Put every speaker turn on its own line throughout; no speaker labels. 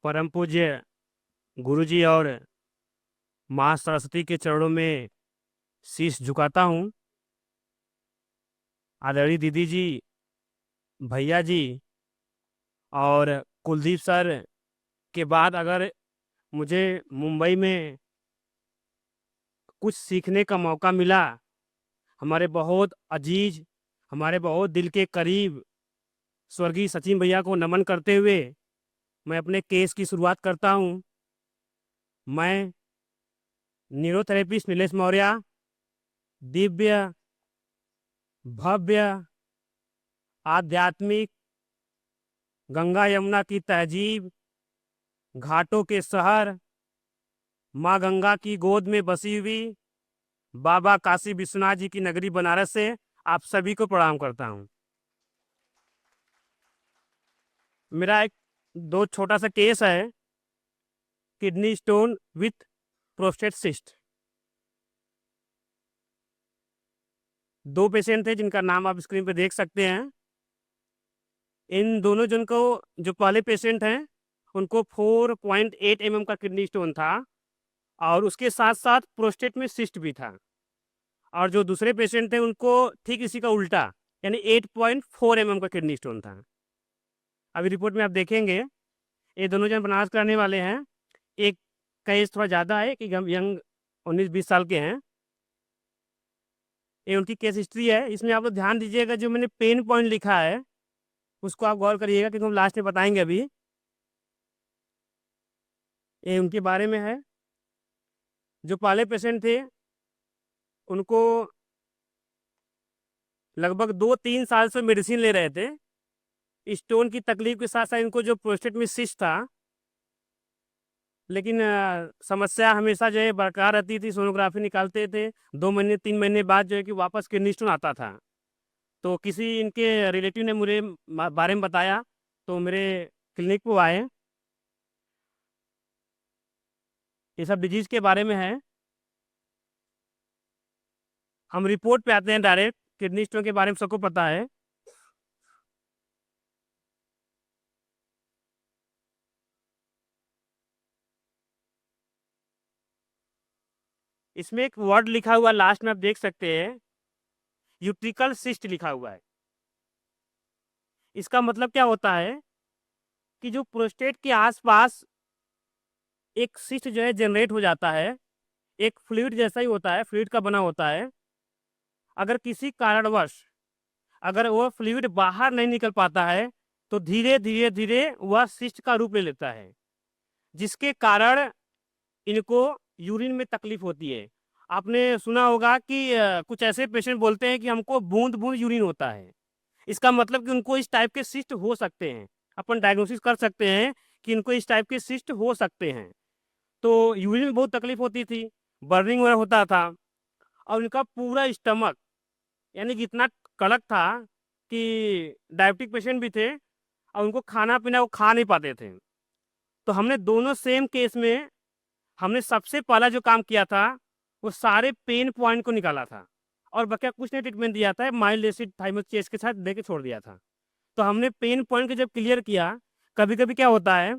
परम पूज्य गुरुजी और माँ सरस्वती के चरणों में शीश झुकाता हूँ। आदरणीय दीदी जी, भैया जी और कुलदीप सर के बाद अगर मुझे मुंबई में कुछ सीखने का मौका मिला, हमारे बहुत अजीज, हमारे बहुत दिल के करीब स्वर्गीय सचिन भैया को नमन करते हुए मैं अपने केस की शुरुआत करता हूँ। मैं न्यूरोथेरेपिस्ट नीलेश मौर्य, दिव्य, भव्य, आध्यात्मिक, गंगा यमुना की तहजीब, घाटों के शहर, माँ गंगा की गोद में बसी हुई बाबा काशी विश्वनाथ जी की नगरी बनारस से आप सभी को प्रणाम करता हूँ। मेरा एक दो छोटा सा केस है, kidney stone with prostate cyst. दो पेशेंट थे जिनका नाम आप स्क्रीन पे देख सकते हैं। इन दोनों जन को, जो पहले पेशेंट हैं उनको 4.8 mm का किडनी स्टोन था और उसके साथ साथ प्रोस्टेट में सिस्ट भी था। और जो दूसरे पेशेंट थे उनको ठीक इसी का उल्टा, यानी 8.4 mm का किडनी स्टोन था। अभी रिपोर्ट में आप देखेंगे ये दोनों जन बनारस कराने वाले हैं। एक का एज थोड़ा ज़्यादा है, कि यंग 19-20 साल के हैं। ये उनकी केस हिस्ट्री है। इसमें आप लोग ध्यान दीजिएगा, जो मैंने पेन पॉइंट लिखा है उसको आप गौर करिएगा, क्योंकि हम लास्ट में बताएंगे। अभी ये उनके बारे में है। जो पहले पेशेंट थे उनको लगभग 2-3 साल से मेडिसिन ले रहे थे। स्टोन की तकलीफ के साथ साथ इनको जो प्रोस्टेट में सिस्ट था, लेकिन समस्या हमेशा जो है बरकरार रहती थी। सोनोग्राफी निकालते थे, 2 महीने 3 महीने बाद जो है कि वापस किडनी स्टोन आता था। तो किसी इनके रिलेटिव ने मुझे बारे में बताया, तो मेरे क्लिनिक को आए। ये सब डिजीज के बारे में है। हम रिपोर्ट पे आते हैं डायरेक्ट। किडनी स्टोन के बारे में सबको पता है। इसमें एक वर्ड लिखा हुआ लास्ट में आप देख सकते हैं, यूट्रिकल सिस्ट लिखा हुआ है। इसका मतलब क्या होता है कि जो प्रोस्टेट के आसपास एक सिस्ट जो है जनरेट हो जाता है, एक फ्लूइड जैसा ही होता है, फ्लूइड का बना होता है। अगर किसी कारणवश अगर वह फ्लूइड बाहर नहीं निकल पाता है तो धीरे धीरे धीरे वह सिस्ट का रूप ले लेता है, जिसके कारण इनको यूरिन में तकलीफ होती है। आपने सुना होगा कि कुछ ऐसे पेशेंट बोलते हैं कि हमको बूंद बूंद यूरिन होता है। इसका मतलब कि उनको इस टाइप के सिस्ट हो सकते हैं। अपन डायग्नोसिस कर सकते हैं कि इनको इस टाइप के सिस्ट हो सकते हैं। तो यूरिन में बहुत तकलीफ होती थी, बर्निंग वगैरह होता था। और इनका पूरा स्टमक यानी कि इतना कड़क था कि डायबिटिक पेशेंट भी थे और उनको खाना पीना वो खा नहीं पाते थे। तो हमने दोनों सेम केस में हमने सबसे पहला जो काम किया था वो सारे पेन पॉइंट को निकाला था और बच्चा कुछ नहीं ट्रीटमेंट दिया था, माइल्ड एसिड थाइमोथेरेपी के साथ दे के छोड़ दिया था। तो हमने पेन पॉइंट को जब क्लियर किया, कभी कभी क्या होता है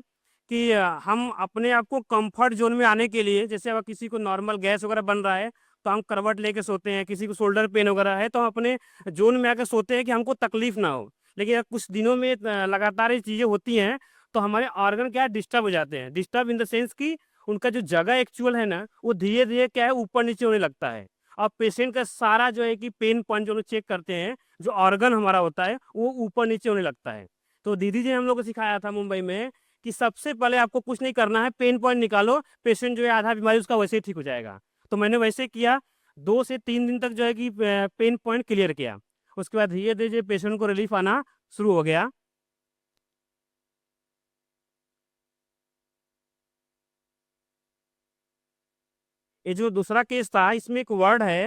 कि हम अपने आप को कंफर्ट जोन में आने के लिए, जैसे अगर किसी को नॉर्मल गैस वगैरह बन रहा है तो हम करवट लेके सोते हैं, किसी को शोल्डर पेन वगैरह है तो हम अपने जोन में आकर सोते हैं कि हमको तकलीफ ना हो। लेकिन अगर कुछ दिनों में लगातार ये चीज़ें होती हैं तो हमारे ऑर्गन क्या डिस्टर्ब हो जाते हैं। डिस्टर्ब इन द सेंस कि उनका जो जगह एक्चुअल है ना, वो धीरे धीरे क्या है ऊपर नीचे होने लगता है। और पेशेंट का सारा जो है कि पेन पॉइंट जो लोग चेक करते हैं, जो ऑर्गन हमारा होता है वो ऊपर नीचे होने लगता है। तो दीदी जी ने हम लोग को सिखाया था मुंबई में कि सबसे पहले आपको कुछ नहीं करना है, पेन पॉइंट निकालो, पेशेंट जो है आधा बीमारी उसका वैसे ही ठीक हो जाएगा। तो मैंने वैसे किया, 2 से 3 दिन तक जो है कि पेन पॉइंट क्लियर किया। उसके बाद धीरे धीरे पेशेंट को रिलीफ आना शुरू हो गया। ये जो दूसरा केस था इसमें एक वर्ड है,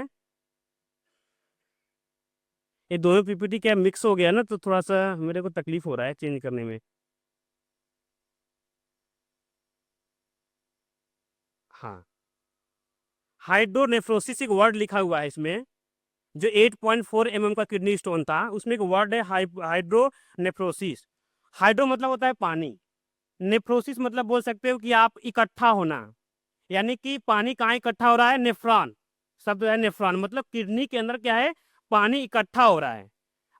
ये दोनों पीपीटी क्या मिक्स हो गया ना, तो थोड़ा सा मेरे को तकलीफ हो रहा है चेंज करने में। हाँ, हाइड्रोनेफ्रोसिस एक वर्ड लिखा हुआ है इसमें। जो 8.4 mm का किडनी स्टोन था उसमें एक वर्ड है हाइड्रोनेफ्रोसिस। हाइड्रो मतलब होता है पानी, नेफ्रोसिस मतलब बोल सकते हो कि आप इकट्ठा होना, यानी कि पानी कहाँ इकट्ठा हो रहा है, नेफ्रॉन शब्द है, नेफ्रॉन मतलब किडनी के अंदर क्या है, पानी इकट्ठा हो रहा है।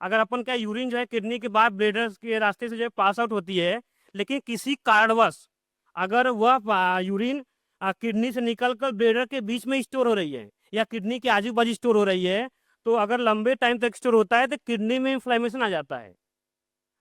अगर अपन क्या यूरिन जो है किडनी के बाद ब्लेडर के रास्ते से जो है पास आउट होती है, लेकिन किसी कारणवश अगर वह यूरिन किडनी से निकल कर ब्लेडर के बीच में स्टोर हो रही है या किडनी के आजू बाजू स्टोर हो रही है, तो अगर लंबे टाइम तक स्टोर होता है तो किडनी में इन्फ्लेमेशन आ जाता है।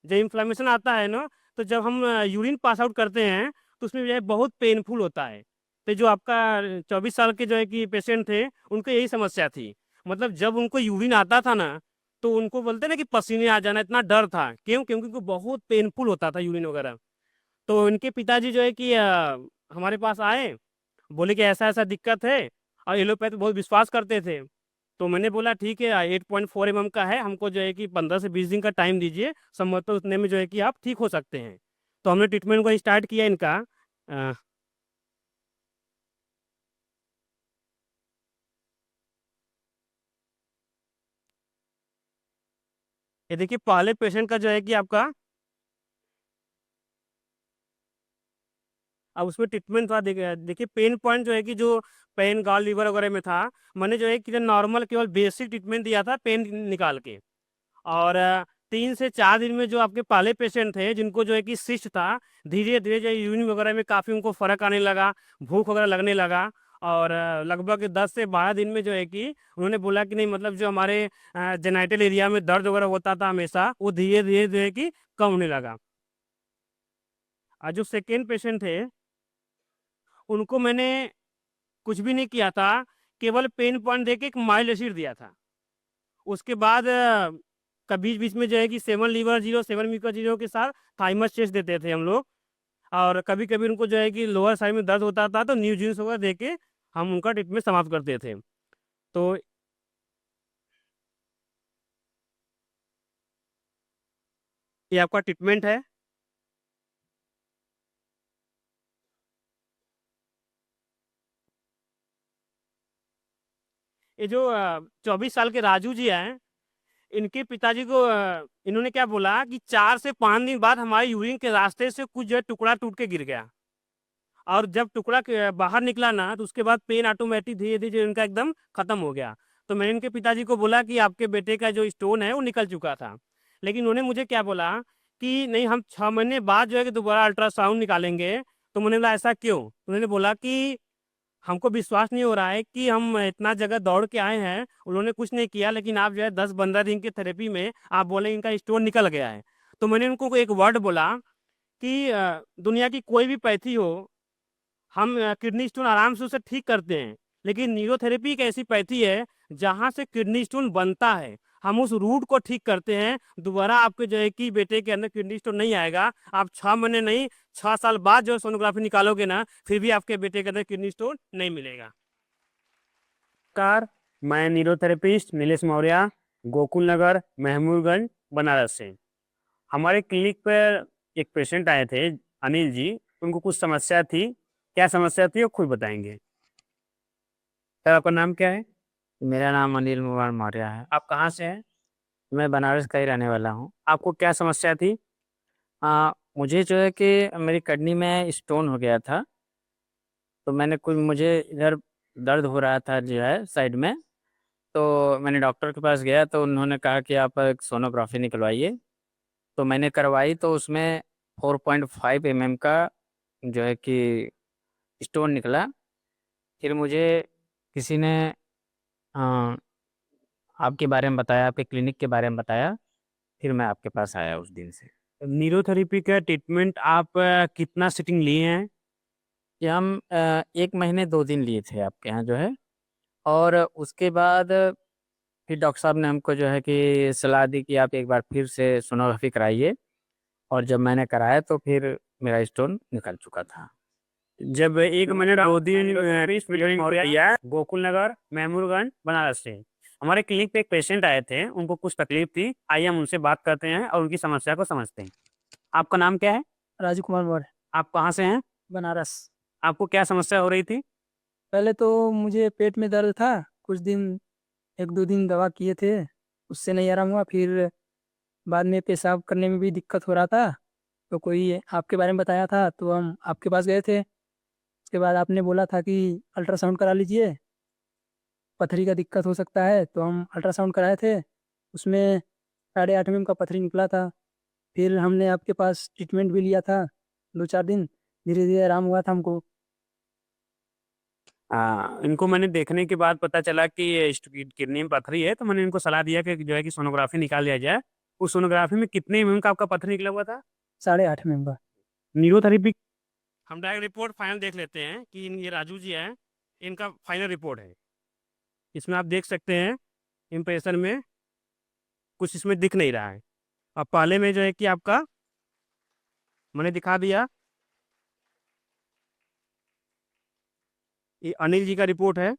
जब इन्फ्लेमेशन आता है ना, तो जब हम यूरिन पास आउट करते हैं तो उसमें जो है बहुत पेनफुल होता है। तो जो आपका 24 साल के जो है कि पेशेंट थे, उनको यही समस्या थी। मतलब जब उनको यूरिन आता था ना, तो उनको बोलते ना कि पसीने आ जाना, इतना डर था। क्यों? क्योंकि उनको बहुत पेनफुल होता था यूरिन वगैरह। तो इनके पिताजी जो है कि हमारे पास आए, बोले कि ऐसा ऐसा दिक्कत है, और एलोपैथ बहुत विश्वास करते थे। तो मैंने बोला ठीक है, 8.4 mm का है, हमको जो है कि 15 से 20 दिन का टाइम दीजिए, संभवतः उतने में जो है कि आप ठीक हो सकते हैं। तो हमने ट्रीटमेंट को स्टार्ट किया इनका। अ, ये देखिए पहले पेशेंट का जो है कि आपका, अब उसमें ट्रीटमेंट था, देखिए पेन पॉइंट जो है कि जो पेन गॉल लीवर वगैरह में था, मैंने जो है कि नॉर्मल केवल बेसिक ट्रीटमेंट दिया था पेन निकाल के। और 3 से 4 दिन में जो आपके पहले पेशेंट थे जिनको जो है कि सिस्ट था, धीरे धीरे जो यूरिन वगैरह में काफ़ी उनको फर्क आने लगा, भूख वगैरह लगने लगा। और लगभग 10 से 12 दिन में जो है कि उन्होंने बोला कि नहीं, मतलब जो हमारे जेनाइटल एरिया में दर्द वगैरह होता था हमेशा, वो धीरे धीरे जो है कि कम होने लगा। और जो सेकेंड पेशेंट थे, उनको मैंने कुछ भी नहीं किया था, केवल पेन पॉइंट दे के एक माइल्ड एसिड दिया था। उसके बाद कभी बीच में जो है कि 7 लीवर 0 7 मीकर 0 के साथ थाइमस टेस्ट देते थे हम लोग। और कभी कभी उनको जो है कि लोअर साइड में दर्द होता था तो न्यू जीन्स वगैरह दे के हम उनका ट्रीटमेंट समाप्त करते थे। तो ये आपका ट्रीटमेंट है। ये जो 24 साल के राजू जी हैं, इनके पिताजी को इन्होंने क्या बोला कि 4 से 5 दिन बाद हमारे यूरिन के रास्ते से कुछ जो है टुकड़ा टूट के गिर गया। और जब टुकड़ा बाहर निकला ना, तो उसके बाद पेन ऑटोमेटिक धीरे धीरे इनका एकदम खत्म हो गया। तो मैंने इनके पिताजी को बोला कि आपके बेटे का जो स्टोन है वो निकल चुका था। लेकिन उन्होंने मुझे क्या बोला कि नहीं, हम 6 महीने बाद जो है कि दोबारा अल्ट्रासाउंड निकालेंगे। तो मैंने बोला ऐसा क्यों? उन्होंने बोला कि हमको विश्वास नहीं हो रहा है कि हम इतना जगह दौड़ के आए हैं, उन्होंने कुछ नहीं किया, लेकिन आप जो है 10-15 दिन की थेरेपी में आप बोले इनका स्टोन निकल गया है। तो मैंने उनको एक वर्ड बोला कि दुनिया की कोई भी पैथी हो, हम किडनी स्टोन आराम से उसे ठीक करते हैं। लेकिन न्यूरोथेरेपी एक ऐसी पैथी है जहाँ से किडनी स्टोन बनता है, हम उस रूट को ठीक करते हैं। दोबारा आपके जो है कि बेटे के अंदर किडनी स्टोन नहीं आएगा। आप 6 महीने नहीं, 6 साल बाद जो सोनोग्राफी निकालोगे ना, फिर भी आपके बेटे के अंदर किडनी स्टोन नहीं मिलेगा। कार, मैं न्यूरोथेरेपिस्ट नीलेश मौर्य, गोकुल नगर, महमूदगंज, बनारस से। हमारे क्लिनिक पर एक पेशेंट आए थे, अनिल जी। उनको कुछ समस्या थी। क्या समस्या थी वो खुद बताएंगे। सर आपका नाम क्या है?
मेरा नाम अनिल कुमार मौर्य है।
आप कहाँ से हैं?
मैं बनारस का ही रहने वाला हूँ।
आपको क्या समस्या थी?
मुझे जो है कि मेरी किडनी में स्टोन हो गया था। तो मैंने कुछ मुझे इधर दर्द हो रहा था जो है साइड में। तो मैंने डॉक्टर के पास गया तो उन्होंने कहा कि आप एक सोनोग्राफी निकलवाइए। तो मैंने करवाई तो उसमें 4.5 mm का जो है कि स्टोन निकला। फिर मुझे किसी ने अ, आपके बारे में बताया, आपके क्लिनिक के बारे में बताया। फिर मैं आपके पास आया उस दिन से।
न्यूरोथेरेपी का ट्रीटमेंट आप कितना सिटिंग लिए हैं?
ये हम 1 महीने 2 दिन लिए थे आपके यहाँ जो है। और उसके बाद फिर डॉक्टर साहब ने हमको जो है कि सलाह दी कि आप एक बार फिर से सोनोग्राफी कराइए। और जब मैंने कराया तो फिर मेरा स्टोन निकल चुका था।
जब 1 मिनट 2 दिन किया गोकुल नगर महमूदगंज बनारस से। हमारे क्लिनिक पे एक पेशेंट आए थे, उनको कुछ तकलीफ थी। आइए हम उनसे बात करते हैं और उनकी समस्या को समझते हैं। आपका नाम क्या है?
राजू कुमार मौर्य।
आप कहाँ से हैं?
बनारस।
आपको क्या समस्या हो रही थी?
पहले तो मुझे पेट में दर्द था। कुछ दिन, 1-2 दिन दवा किए थे, उससे नहीं आराम हुआ। फिर बाद में पेशाब करने में भी दिक्कत हो रहा था। तो कोई आपके बारे में बताया था, तो हम आपके पास गए थे। उसके बाद आपने बोला था कि अल्ट्रासाउंड करा लीजिए, पथरी का दिक्कत हो सकता है। तो हम अल्ट्रासाउंड कराए थे, उसमें 8.5 mm का पथरी निकला था। फिर हमने आपके पास ट्रीटमेंट भी लिया था 2-4 दिन, धीरे धीरे आराम हुआ था हमको।
इनको मैंने देखने के बाद पता चला कि ये किडनी में पथरी है, तो मैंने इनको सलाह दिया कि जो है कि सोनोग्राफी निकाल लिया जाए। उस सोनोग्राफी में कितने mm का आपका पत्थर निकला हुआ था?
8.5 mm का।
न्यूरोथेरेपी। हम डायरेक्ट रिपोर्ट फाइनल देख लेते हैं कि ये राजू जी हैं, इनका फाइनल रिपोर्ट है। इसमें आप देख सकते हैं इम्प्रेशन में कुछ इसमें दिख नहीं रहा है। अब पहले में जो है कि आपका मैंने दिखा दिया, ये अनिल जी का रिपोर्ट है।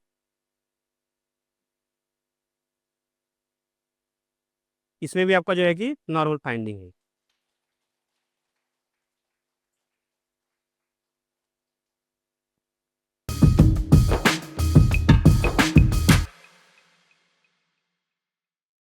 इसमें भी आपका जो है कि नॉर्मल फाइंडिंग है।